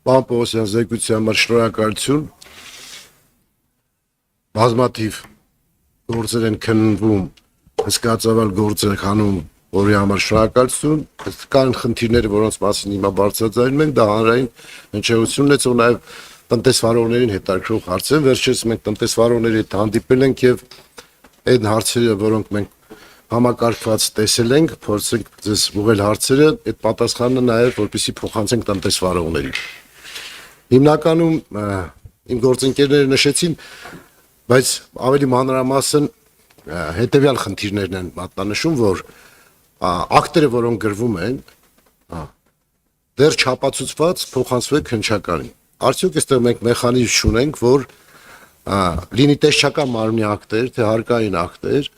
Պարոն Պողոսյան, զեկույցի համար շնորհակալություն։ Բազմաթիվ գործեր են քննվում, հսկացավալ գործեր քանում, որի համար շնորհակալություն։ Կան խնդիրներ, որոնց մասին հիմա բարձրաձայնում ենք, դա հանրային հնչեղություն ունեցող նաև տնտեսվարողներին հետաքրքրող հարց են։ Վերջերս մենք տնտեսվարողների հետ հանդիպել ենք եւ այդ հարցերը, որոնք մենք համակարգված տեսել ենք, փորձենք ձեզ ուղղել հարցերը, այդ պատասխանը նաև որպեսզի փոխանցենք տնտեսվարողներին։ Հիմնականում իմ գործընկերները նշեցին, բայց ավելի մանրամասն հետևյալ խնդիրներն են մատնանշում, որ ակտերը, որոնք գրվում են, դեռ չապացուցված փոխանցվեք հնչականին։ Արդյոք այստեղ մենք մեխանիզմ ունենք, որ լինի տեսչական մարմնի ակտեր, թե հարկային ակտեր,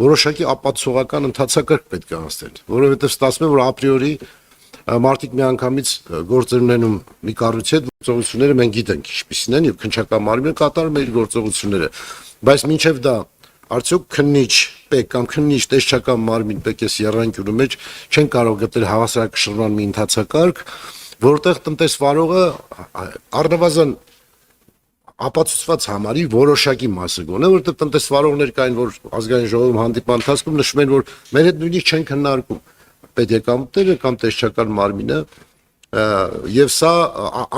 որոշակի ապացուցողական ընթացակարգ պետք է անցնել, որովհետև ստացվում է, որ ապրիորի մարդիկ միանգամից գործեր ունենում մի կառույցի հետ, գործողությունները մենք գիտենք ինչպիսին են եւ քննչական մարմինը կատարում է իր գործողությունները, բայց մինչեւ դա արդյոք քննիչ պետք կամ քննիչ տեսչական մարմին պետք է եռանկյունու մեջ չեն կարող գտնել հավասարակշռման մի ընթացակարգ, որտեղ տնտեսվարողը առնվազն ապացուցված համարի որոշակի մասը գոնե, որտեղ տնտեսվարողներ կային, որ ազգային ժողովում հանդիպան ընթացքում նշում են, որ մեր հետ նույնիսկ չեն քննարկում պետեկամուտները կամ տեսչական մարմինը, եւ սա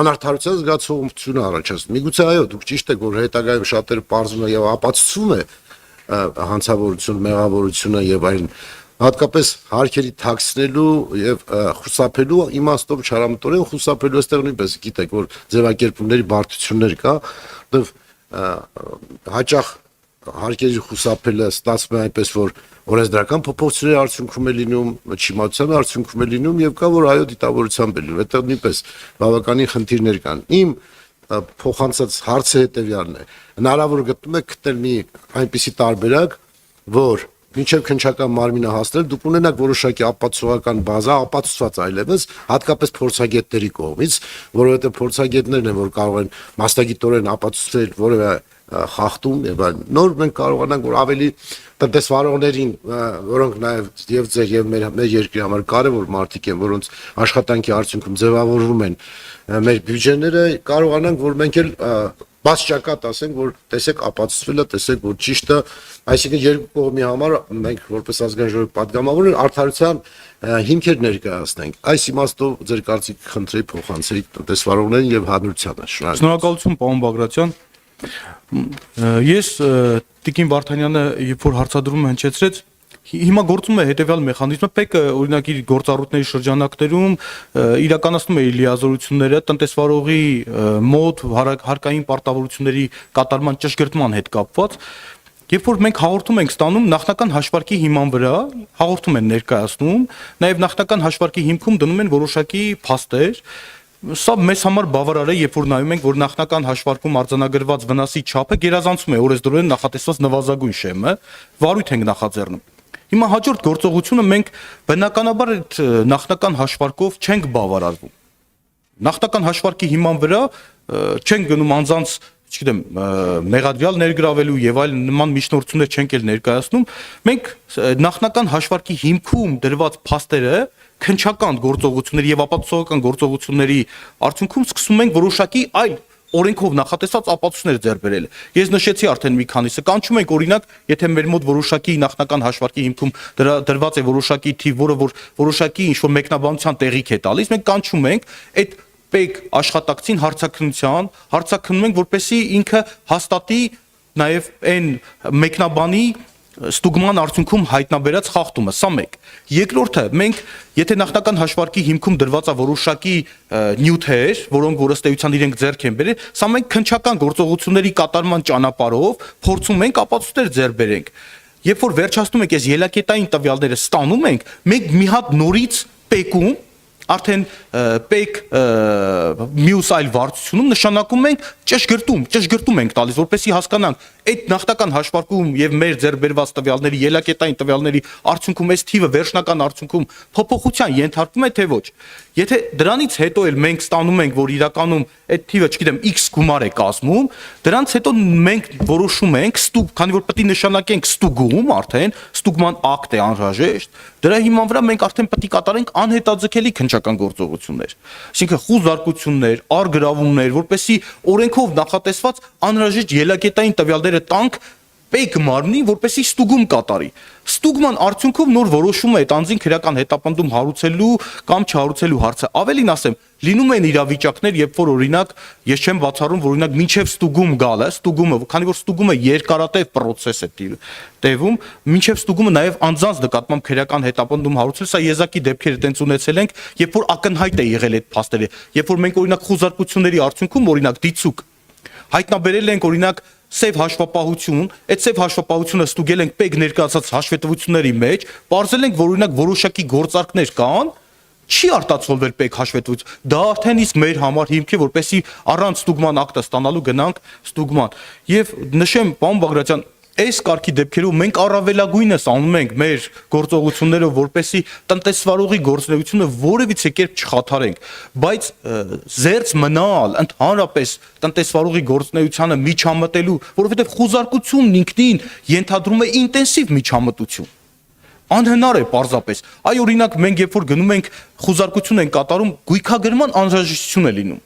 անարդարության զգացողություն առաջացնում։ Միգուցե այո, դուք ճիշտ եք, որ հետագայում շատերը պարզում են եւ ապացուցվում է հանցավորություն, մեղավորությունը եւ այլն, հատկապես հարկերի թաքցնելու եւ խուսափելու իմաստով չարամտորեն խուսափելու այստեղ նույնպես գիտեք, որ ձևակերպումների բարդություններ կա, որտեղ հաճախ հարկերի խուսափելը ստացվում է այնպես, որ օրենսդրական փոփոխությունների արդյունքում է լինում, չիմացության արդյունքում է լինում եւ կա որ այո դիտավորությամբ է լինում, այդտեղ նույնպես բավականին խնդիրներ կան։ Իմ փոխանցած հարցը հետեւյալն է. հնարավոր գտնում եք գտնել մի այնպիսի տարբերակ, որ մինչև քննչական մարմինը հասնել, դուք ունենաք որոշակի ապացուցողական բազա, ապացուցված այլևս, հատկապես փորձագետների կողմից, որովհետև փորձագետներն են, որ կարող են մասնագիտորեն ապացուցել որևէ խախտում եւ այլն։ Նոր մենք կարողանանք որ ավելի տնտեսվարողներին, որոնք նաեւ եւ ձեր եւ մեր երկրի համար կարեւոր մարդիկ են, որոնց աշխատանքի արդյունքում ձևավորվում են մեր բյուջեները, կարողանանք որ մենք էլ բաց ճակատ ասենք, որ տեսեք ապացուցվել է, տեսեք որ ճիշտ է, այսինքն երկու կողմի համար մենք որպես ազգային ժողովի պատգամավորներ արդարության հիմքեր ներկայացնենք։ Այս իմաստով ձեր կարծիքը խնդրեի փոխանցեի տնտեսվարողներին եւ հանրությանը։ Շնորհակալություն, պարոն Բագրատյան։ Ես Տիկին Վարդանյանը երբ որ հարցադրումը հնչեցրեց, հիմա գործում է հետևյալ մեխանիզմը, ՊԵԿ-ը օրինակ իր գործառույթների շրջանակներում իրականացնում է իր լիազորությունները տնտեսվարողի մոտ հարկային պարտավորությունների կատարման ճշգրտման հետ կապված, երբ որ մենք հաղորդում ենք ստանում նախնական հաշվարկի հիման վրա, հաղորդում են ներկայացնում, նաև նախնական հաշվարկի հիմքում դնում են որոշակի փաստեր, սա մեզ համար բավարար է, երբ որ նայում ենք, որ նախնական հաշվարկում արձանագրված վնասի չափը գերազանցում է օրենսդրորեն նախատեսված նվազագույն շեմը, վարույթ ենք նախաձեռնում։ Հիմա հաջորդ գործողությունը մենք բնականաբար այդ նախնական հաշվարկով չենք բավարարվում։ Նախնական հաշվարկի հիման վրա չենք գնում անձանց, չգիտեմ, մեղադրյալ ներգրավելու եւ այլ նման միջնորդություններ չենք էլ ներկայացնում։ Մենք նախնական հաշվարկի հիմքում դրված փաստերը քննչական գործողությունների եւ ապացուցողական գործողությունների արդյունքում սկսում ենք որոշակի այլ օրենքով նախատեսված ապացույցներ ձեռք բերել։ Ես նշեցի արդեն մի քանիսը, կանչում ենք օրինակ, եթե մեր մոտ որոշակի նախնական հաշվարկի հիմքում դրված է որոշակի թիվ, որը որ որոշակի ինչ-որ մեկնաբանության տեղիք է տալիս, մենք կանչում ենք այդ ՊԵԿ աշխատակցին հարցաքննում ենք, որպեսզի ինքը հաստատի նաև այն մեկնաբանի ստուգման արդյունքում հայտնաբերած խախտումը, սա մեկ։ Երկրորդը, մենք եթե նախնական հաշվարկի հիմքում դրված է որոշակի նյութեր, որոնք որ ըստ էության իրենք ձեռք են բերել, սա մենք քննչական գործողությունների կատարման ճանապարհով փորձում ենք ապացույցներ ձեռք բերենք։ Երբ որ վերջացնում ենք այս ելակետային տվյալները ստանում ենք, մենք մի հատ նորից ՊԵԿ-ում արդեն ՊԵԿ մյուս այլ վարչությունում նշանակում ենք ճշգրտում ենք տալիս, որպեսզի հասկանանք այդ նախնական հաշվարկում եւ մեր ձեռբերված տվյալների, ելակետային տվյալների արդյունքում այս թիվը վերջնական արդյունքում փոփոխության ենթարկվում է թե ոչ։ Եթե դրանից հետո էլ մենք ստանում ենք, որ իրականում այդ թիվը, չգիտեմ, X գումար է կազմում, դրանից հետո մենք որոշում ենք քանի որ պետք է նշանակենք ստուգում արդեն, ստուգման ակտ է անհրաժեշտ, դրա հիման վրա մենք արդեն պետք է կատարենք անհետաձգելի քննչական գործողություններ։ Այսինքն խուզարկություններ, արգրավումներ, որպեսզի օրենքով նախատեսված անհրաժեշտ ելակետային տվյալները տանք պետք մարմնի, որպեսզի ստուգում կատարի։ Ստուգման արդյունքում նոր որոշում է այդ անձին քրեական հետապնդում հարուցելու կամ չհարուցելու հարցը։ Ավելին ասեմ, լինում են իրավիճակներ, երբ որ օրինակ ես չեմ բացառում, որ օրինակ մինչև ստուգում գալը, ստուգումը, քանի որ ստուգումը երկարատև process է տևում, մինչև ստուգումը նաև անձանց նկատմամբ քրեական հետապնդում հարուցել, սա եզակի դեպքեր տենց ունեցել ենք, երբ որ ակնհայտ է եղել այդ փաստերը, երբ որ մենք օրինակ խուզարկությունների արդյունքում օրինակ դիցուկ հայտնաբերել ենք օրինակ սև հաշվապահություն, այդ սև հաշվապահությունը ստուգել ենք պետք ներկայացած հաշվետվությունների մեջ, բարձել ենք, որ օրինակ որոշակի գործարքներ կան, չի արտացոլվել պետք հաշվետվություն։ Դա արդեն իսկ մեր համար հիմք է, որպեսզի առանց ստուգման ակտը ստանալու գնանք ստուգման։ Եվ նշեմ, պարոն Բագրատյան, այս կարգի դեպքերում մենք առավելագույնս անում ենք մեր գործողություններով, որպեսզի տնտեսվարողի գործունեությունը որևիցե կերպ չխաթարենք, բայց զերծ մնալ ընդհանրապես տնտեսվարողի գործունեությանը միջամտելու, որովհետև խուզարկությունն ինքնին ենթադրում է ինտենսիվ միջամտություն։ Անհնար է պարզապես։ Այ օրինակ մենք երբ որ գնում ենք խուզարկություն ենք կատարում, գույքագրման անհրաժեշտություն է լինում։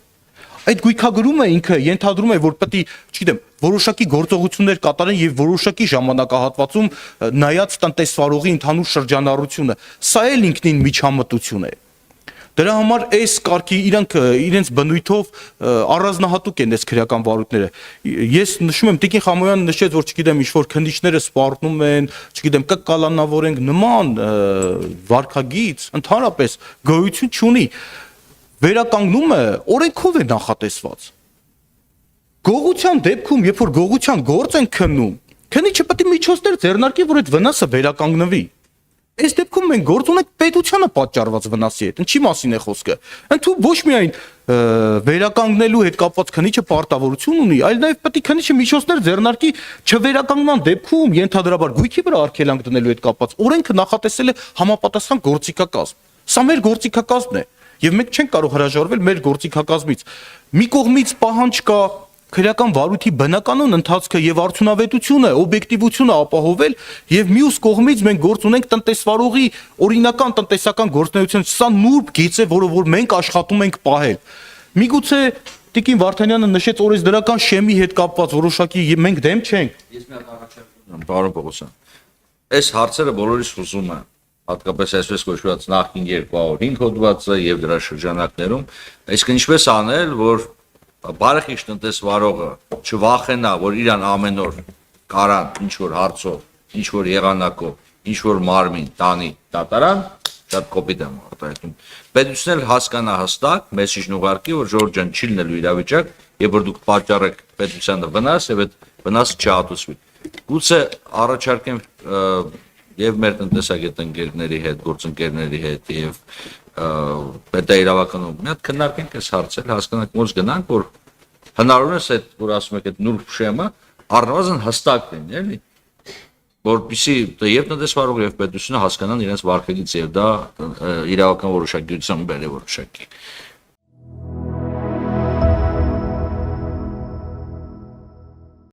Այդ գույքագրումը ինքը ենթադրում է, որ պետք է, չգիտեմ, որոշակի գործողություններ կատարեն եւ որոշակի ժամանակահատվածում նայած տնտեսվարողի ընդհանուր շրջանառությունը։ Սա էլ ինքնին միջամտություն է։ Դրա համար այս կարգի իրենց բնույթով առանձնահատուկ են այս քրեական վարույթները։ Ես նշում եմ, Տիկին Խամոյանը նշեց, որ չգիտեմ, ինչ որ քննիչները սպառնում են, չգիտեմ, կկալանավորենք նման վարքագիծ, ընդհանրապես գոյություն չունի։ Վերականգնումը օրենքով է նախատեսված։ Գողության դեպքում, երբ որ գողության գործ են քննում, քննիչը պետք է միջոցներ ձեռնարկի, որ այդ վնասը վերականգնվի։ Այս դեպքում մենք գործ ունենք պետությանը պատճառված վնասի հետ։ Ինչի մասին է խոսքը։ Ընդու ոչ միայն վերականգնելու հետ կապված քննիչը պարտավորություն ունի, այլ նաև պետք է քննիչը միջոցներ ձեռնարկի չվերականգնման դեպքում ենթադրաբար գույքի վրա արգելանք դնելու հետ կապված։ Օրենքը նախատեսել է համապատասխան գործիքակազմ։ Սա մեր գործիքակազմն է։ Եվ մենք չենք կարող հրաժարվել մեր գործիքակազմից։ Մի կողմից պահանջ կա քրեական վարույթի բնականon ընթացքը եւ արդյունավետությունը, օբյեկտիվությունը ապահովել եւ մյուս կողմից մենք գործ ունենք տնտեսվարողի օրինական տնտեսական գործունեություն, սա նուրբ գիծ է, որը որ մենք աշխատում ենք պահել։ Միգուցե Տիկին Վարդանյանը նշեց օրենսդրական շեմի հետ կապված որոշակի մենք դեմ չենք։ Ես մի հատ առաջարկում եմ, պարոն Պողոսյան։ Այս հարցերը բոլորիս հուզում են, հատկապես այսպես կոչված նախին 205 հոդվածը եւ դրա շրջանակներում, այսինքն ինչպես անել, որ բարեխիղճ տնտեսվարողը չվախենա, որ իրան ամեն օր կարան ինչ որ հարցով, ինչ որ եղանակով, ինչ որ մարմին տանի դատարան, շատ կոպիտ եմ արտահայտում։ Պետությունն էլ հասկանա հստակ, մեսիջն ուղարկի, որ Ժորժ ջան չի լինելու իրավիճակ, եւ որ դուք պատճառեք պետությանը վնաս եւ այդ վնասը չհատուցվի։ Գուցե առաջարկեմ եւ մեր տնտեսագետ ընկերների հետ, գործընկերների հետ եւ պետաիրավականով մի հատ քննարկենք այս հարցերը, հասկանանք ոնց գնանք, որ հնարավորինս այդ, որ ասում եք, այդ նուրբ շեմը առնվազն հստակ լինի, էլի, որպեսզի եւ տնտեսվարողը եւ պետությունը հասկանան իրենց վարքագիծը եւ դա իրավական որոշակիության բերի որոշակի։